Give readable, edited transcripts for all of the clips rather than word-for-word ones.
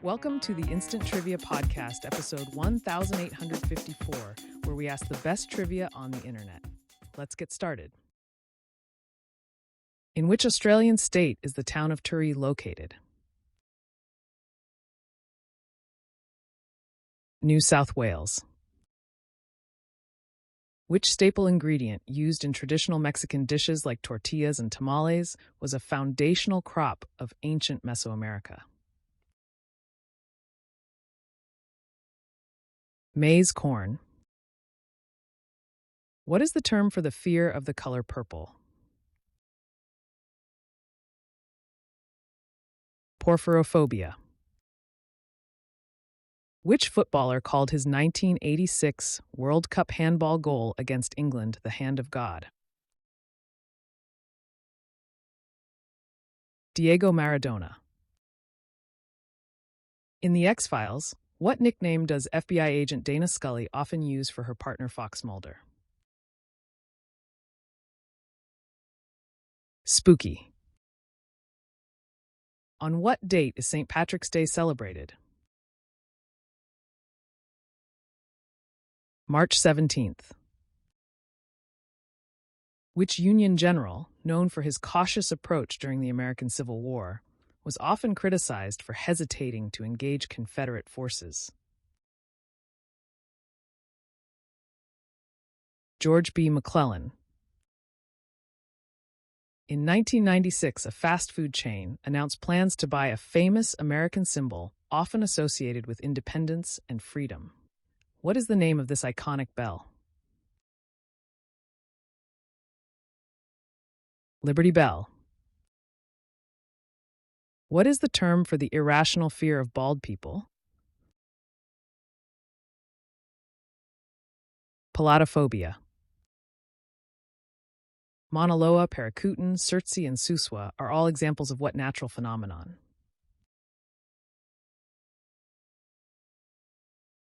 Welcome to the Instant Trivia Podcast, episode 1854, where we ask the best trivia on the internet. Let's get started. In which Australian state is the town of Turry located? New South Wales. Which staple ingredient used in traditional Mexican dishes like tortillas and tamales was a foundational crop of ancient Mesoamerica? Maize corn. What is the term for the fear of the color purple? Porphyrophobia. Which footballer called his 1986 World Cup handball goal against England the hand of God? Diego Maradona. In The X-Files, what nickname does FBI agent Dana Scully often use for her partner Fox Mulder? Spooky. On what date is St. Patrick's Day celebrated? March 17th. Which Union general, known for his cautious approach during the American Civil War, was often criticized for hesitating to engage Confederate forces? George B. McClellan. In 1996, a fast food chain announced plans to buy a famous American symbol often associated with independence and freedom. What is the name of this iconic bell? Liberty Bell. What is the term for the irrational fear of bald people? Palatophobia. Mauna Loa, Paracutin, Surtsey, and Suswa are all examples of what natural phenomenon?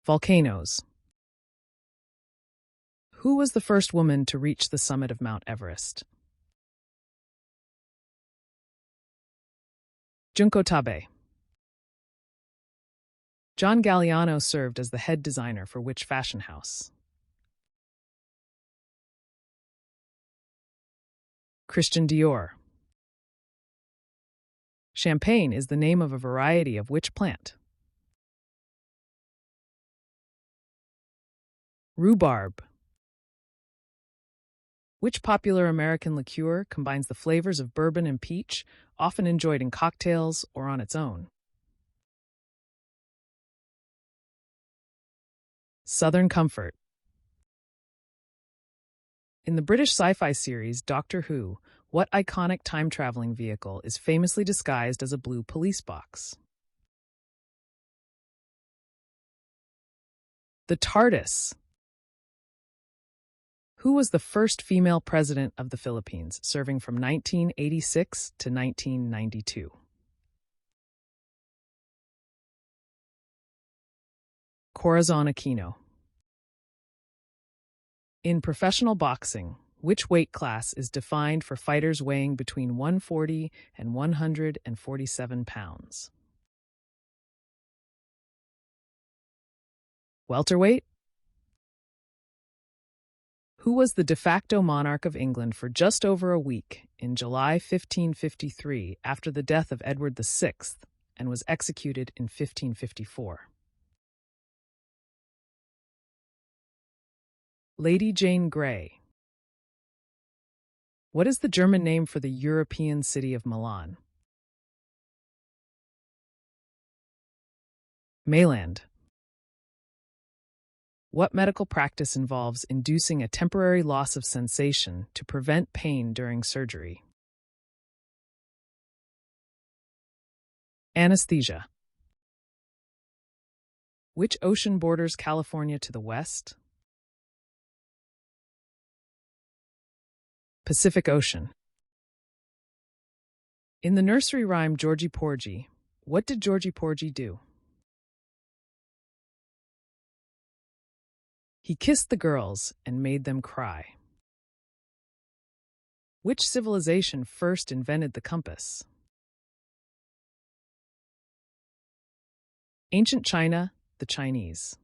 Volcanoes. Who was the first woman to reach the summit of Mount Everest? Junko Tabe. John Galliano served as the head designer for which fashion house? Christian Dior. Champagne is the name of a variety of which plant? Rhubarb. Which popular American liqueur combines the flavors of bourbon and peach, often enjoyed in cocktails or on its own? Southern Comfort. In the British sci-fi series Doctor Who, what iconic time-traveling vehicle is famously disguised as a blue police box? The TARDIS. Who was the first female president of the Philippines, serving from 1986 to 1992? Corazon Aquino. In professional boxing, which weight class is defined for fighters weighing between 140 and 147 pounds? Welterweight? Who was the de facto monarch of England for just over a week in July 1553 after the death of Edward VI and was executed in 1554? Lady Jane Grey. What is the German name for the European city of Milan? Mailand. What medical practice involves inducing a temporary loss of sensation to prevent pain during surgery? Anesthesia. Which ocean borders California to the west? Pacific Ocean. In the nursery rhyme Georgie Porgy, what did Georgie Porgy do? He kissed the girls and made them cry. Which civilization first invented the compass? Ancient China, the Chinese,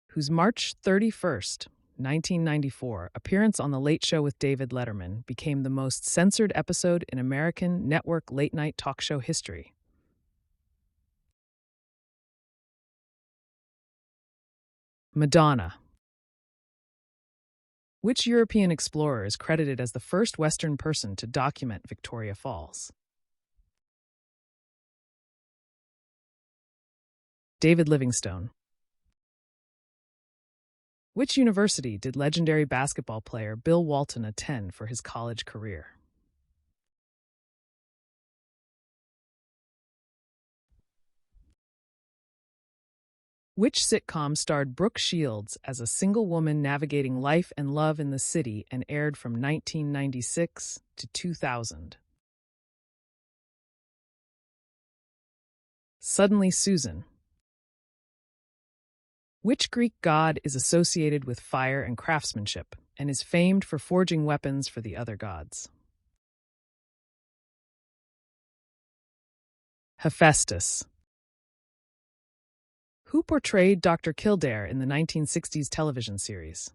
whose March 31st, 1994 appearance on The Late Show with David Letterman became the most censored episode in American network late-night talk show history. Madonna. Which European explorer is credited as the first Western person to document Victoria Falls? David Livingstone. Which university did legendary basketball player Bill Walton attend for his college career? Which sitcom starred Brooke Shields as a single woman navigating life and love in the city and aired from 1996 to 2000? Suddenly Susan. Which Greek god is associated with fire and craftsmanship and is famed for forging weapons for the other gods? Hephaestus. Who portrayed Dr. Kildare in the 1960s television series?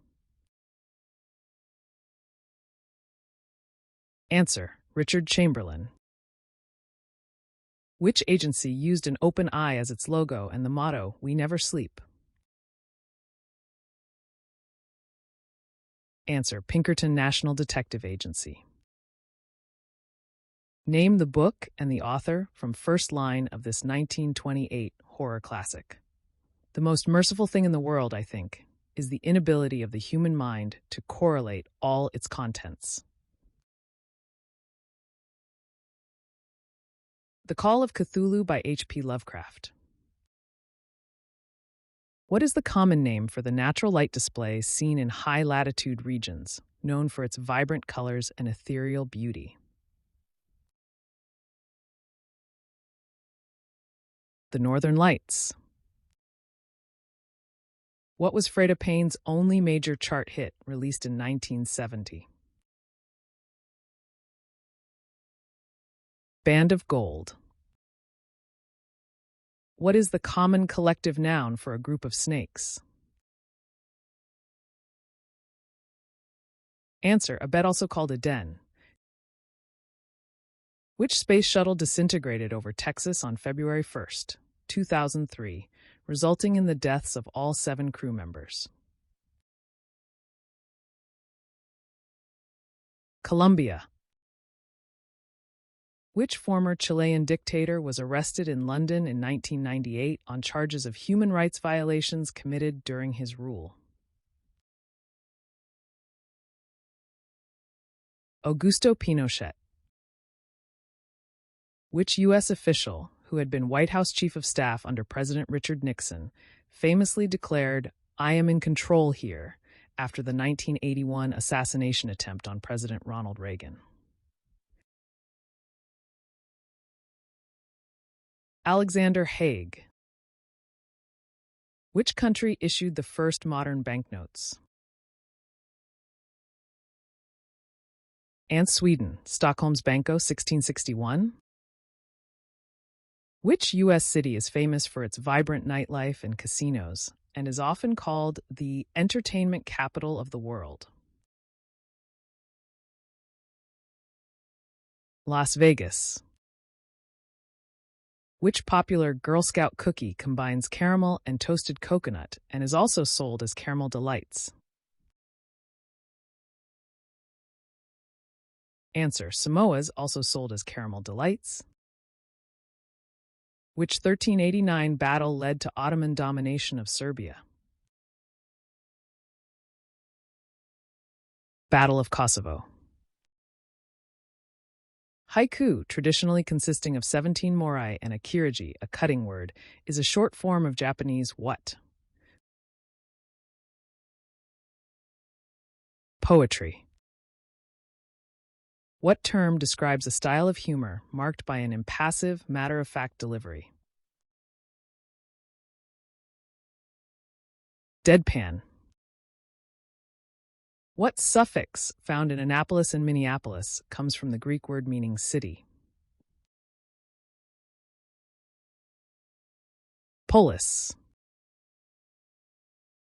Answer: Richard Chamberlain. Which agency used an open eye as its logo and the motto, "We never sleep"? Answer: Pinkerton National Detective Agency. Name the book and the author from first line of this 1928 horror classic. The most merciful thing in the world, I think, is the inability of the human mind to correlate all its contents. The Call of Cthulhu by H.P. Lovecraft. What is the common name for the natural light display seen in high-latitude regions, known for its vibrant colors and ethereal beauty? The Northern Lights. What was Freda Payne's only major chart hit, released in 1970? Band of Gold. What is the common collective noun for a group of snakes? Answer: a bed, also called a den. Which space shuttle disintegrated over Texas on February 1st, 2003, resulting in the deaths of all 7 crew members? Columbia. Which former Chilean dictator was arrested in London in 1998 on charges of human rights violations committed during his rule? Augusto Pinochet. Which U.S. official, who had been White House Chief of Staff under President Richard Nixon, famously declared, "I am in control here," after the 1981 assassination attempt on President Ronald Reagan? Alexander Haig. Which country issued the first modern banknotes? And Sweden. Stockholm's Banco, 1661. Which U.S. city is famous for its vibrant nightlife and casinos and is often called the entertainment capital of the world? Las Vegas. Which popular Girl Scout cookie combines caramel and toasted coconut and is also sold as Caramel Delights? Answer: Samoa's, also sold as Caramel Delights. Which 1389 battle led to Ottoman domination of Serbia? Battle of Kosovo. Haiku, traditionally consisting of 17 morai and a kirigi, a cutting word, is a short form of Japanese what? Poetry. What term describes a style of humor marked by an impassive, matter-of-fact delivery? Deadpan. What suffix, found in Annapolis and Minneapolis, comes from the Greek word meaning city? Polis.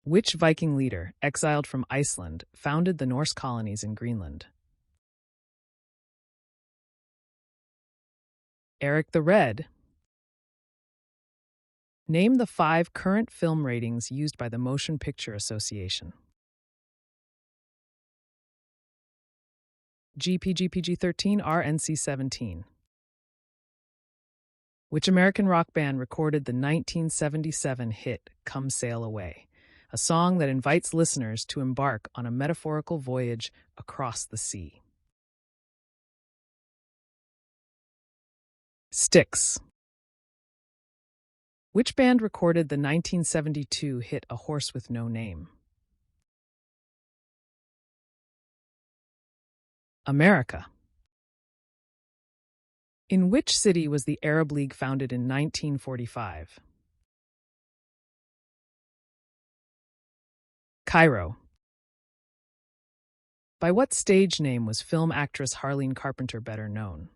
Which Viking leader, exiled from Iceland, founded the Norse colonies in Greenland? Eric the Red. Name the 5 current film ratings used by the Motion Picture Association. GPG, PG-13, R, NC-17. Which American rock band recorded the 1977 hit Come Sail Away, a song that invites listeners to embark on a metaphorical voyage across the sea? Styx. Which band recorded the 1972 hit A Horse with No Name? America. In which city was the Arab League founded in 1945? Cairo. By what stage name was film actress Harleen Carpenter better known?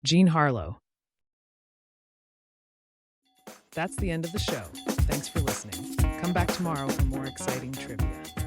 Jean Harlow. That's the end of the show. Thanks for listening. Come back tomorrow for more exciting trivia.